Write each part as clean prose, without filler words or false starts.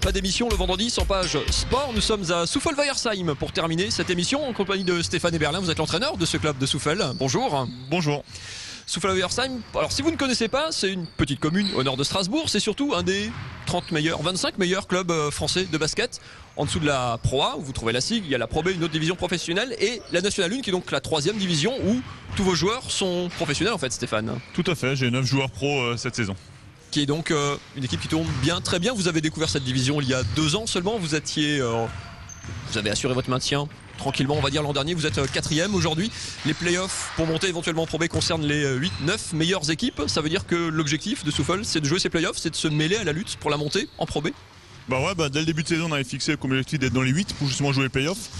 Pas d'émission le vendredi sans page sport. Nous sommes à Soufel-Weiersheim pour terminer cette émission en compagnie de Stéphane Eberlin. Vous êtes l'entraîneur de ce club de Soufel. Bonjour. Bonjour. Soufel-Weiersheim, alors si vous ne connaissez pas, c'est une petite commune au nord de Strasbourg. C'est surtout un des 25 meilleurs clubs français de basket. En dessous de la Pro A, où vous trouvez la SIG, il y a la Pro B, une autre division professionnelle, et la National 1 qui est donc la 3e division où tous vos joueurs sont professionnels en fait, Stéphane. Tout à fait, j'ai 9 joueurs pro cette saison. Qui est donc une équipe qui tourne bien, très bien. Vous avez découvert cette division il y a 2 ans seulement. Vous avez assuré votre maintien tranquillement, on va dire, l'an dernier. Vous êtes 4e aujourd'hui. Les playoffs pour monter éventuellement en Pro B concernent les 8-9 meilleures équipes. Ça veut dire que l'objectif de Soufel, c'est de jouer ces playoffs, c'est de se mêler à la lutte pour la montée en Pro B. Dès le début de saison, on avait fixé comme objectif d'être dans les 8 pour justement jouer les playoffs.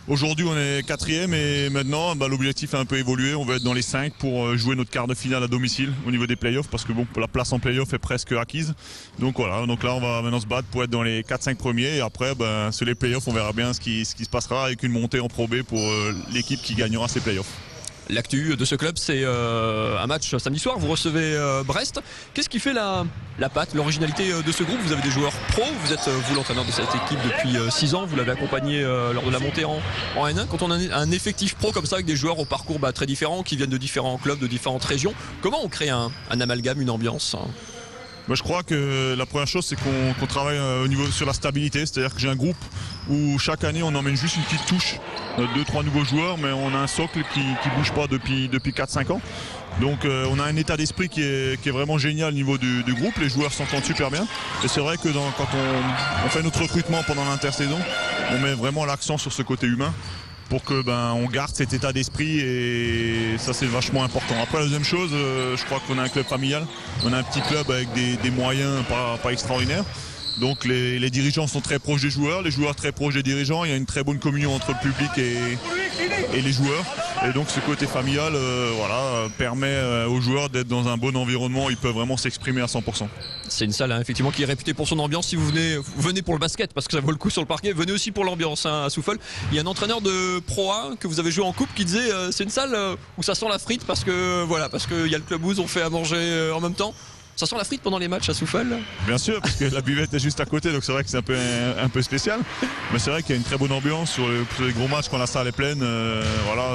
Aujourd'hui, on est 4e et maintenant, l'objectif a un peu évolué. On va être dans les 5 pour jouer notre quart de finale à domicile au niveau des playoffs parce que la place en playoff est presque acquise. Donc voilà, donc là, on va maintenant se battre pour être dans les 4-5 premiers et après, sur les playoffs, on verra bien ce qui se passera avec une montée en Pro B pour l'équipe qui gagnera ces playoffs. L'actu de ce club, c'est un match samedi soir. Vous recevez Brest. Qu'est-ce qui fait la patte, l'originalité de ce groupe? Vous avez des joueurs pros. Vous êtes vous l'entraîneur de cette équipe depuis 6 ans. Vous l'avez accompagné lors de la montée en N1. Quand on a un effectif pro comme ça avec des joueurs au parcours très différents, qui viennent de différents clubs, de différentes régions, comment on crée un amalgame, une ambiance? Je crois que la première chose, c'est qu'on travaille sur la stabilité. C'est-à-dire que j'ai un groupe où chaque année, on emmène juste une petite touche, 2-3 nouveaux joueurs, mais on a un socle qui ne bouge pas depuis 4-5 ans. Donc on a un état d'esprit qui est vraiment génial au niveau du groupe. Les joueurs s'entendent super bien. Et c'est vrai que quand on fait notre recrutement pendant l'intersaison, on met vraiment l'accent sur ce côté humain pour que on garde cet état d'esprit, et ça c'est vachement important. Après, la deuxième chose, je crois qu'on a un club familial, on a un petit club avec des moyens pas extraordinaires. Donc les dirigeants sont très proches des joueurs, les joueurs très proches des dirigeants. Il y a une très bonne communion entre le public et les joueurs. Et donc ce côté familial permet aux joueurs d'être dans un bon environnement. Ils peuvent vraiment s'exprimer à 100%. C'est une salle effectivement qui est réputée pour son ambiance. Si vous venez pour le basket parce que ça vaut le coup sur le parquet, venez aussi pour l'ambiance à Soufel. Il y a un entraîneur de Pro A que vous avez joué en coupe qui disait c'est une salle où ça sent la frite parce qu'il y a le club où on fait à manger en même temps. Ça sent la frite pendant les matchs à Soufel? Bien sûr, parce que la buvette est juste à côté, donc c'est vrai que c'est un peu spécial. Mais c'est vrai qu'il y a une très bonne ambiance sur les gros matchs quand la salle est pleine.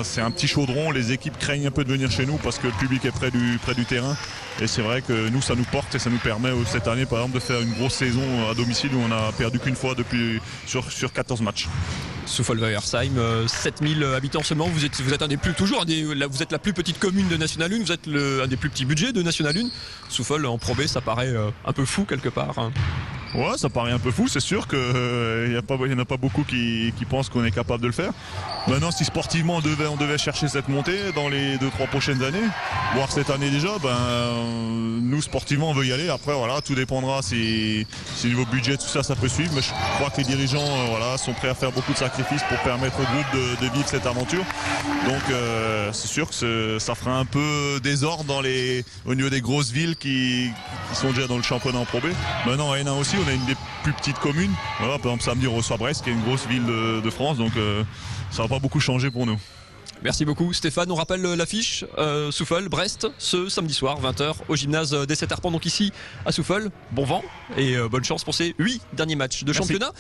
C'est un petit chaudron. Les équipes craignent un peu de venir chez nous parce que le public est près du terrain. Et c'est vrai que nous, ça nous porte et ça nous permet cette année, par exemple, de faire une grosse saison à domicile où on a perdu qu'une fois sur 14 matchs. Soufel-Weiersheim, 7000 habitants seulement. Vous êtes vous êtes la plus petite commune de National 1. Vous êtes un des plus petits budgets de National 1. Soufel en Pro B, ça paraît un peu fou quelque part. Ouais, ça paraît un peu fou, c'est sûr qu'il n'y en a pas beaucoup qui pensent qu'on est capable de le faire. Maintenant, si sportivement on devait chercher cette montée dans les 2-3 prochaines années, voire cette année déjà, nous sportivement on veut y aller. Après tout dépendra si niveau budget, tout ça peut suivre. Mais je crois que les dirigeants sont prêts à faire beaucoup de sacrifices pour permettre au groupe de vivre cette aventure. Donc c'est sûr que ça fera un peu désordre au niveau des grosses villes qui sont déjà dans le championnat en Pro B. Maintenant à N1 aussi, on a une des plus petites communes. Par exemple, samedi, on reçoit Brest, qui est une grosse ville de France. Donc, ça va pas beaucoup changer pour nous. Merci beaucoup, Stéphane. On rappelle l'affiche Soufel, Brest, ce samedi soir, 20h, au gymnase des 7 Arpents. Donc ici, à Soufel. Bon vent et bonne chance pour ces 8 derniers matchs de championnat.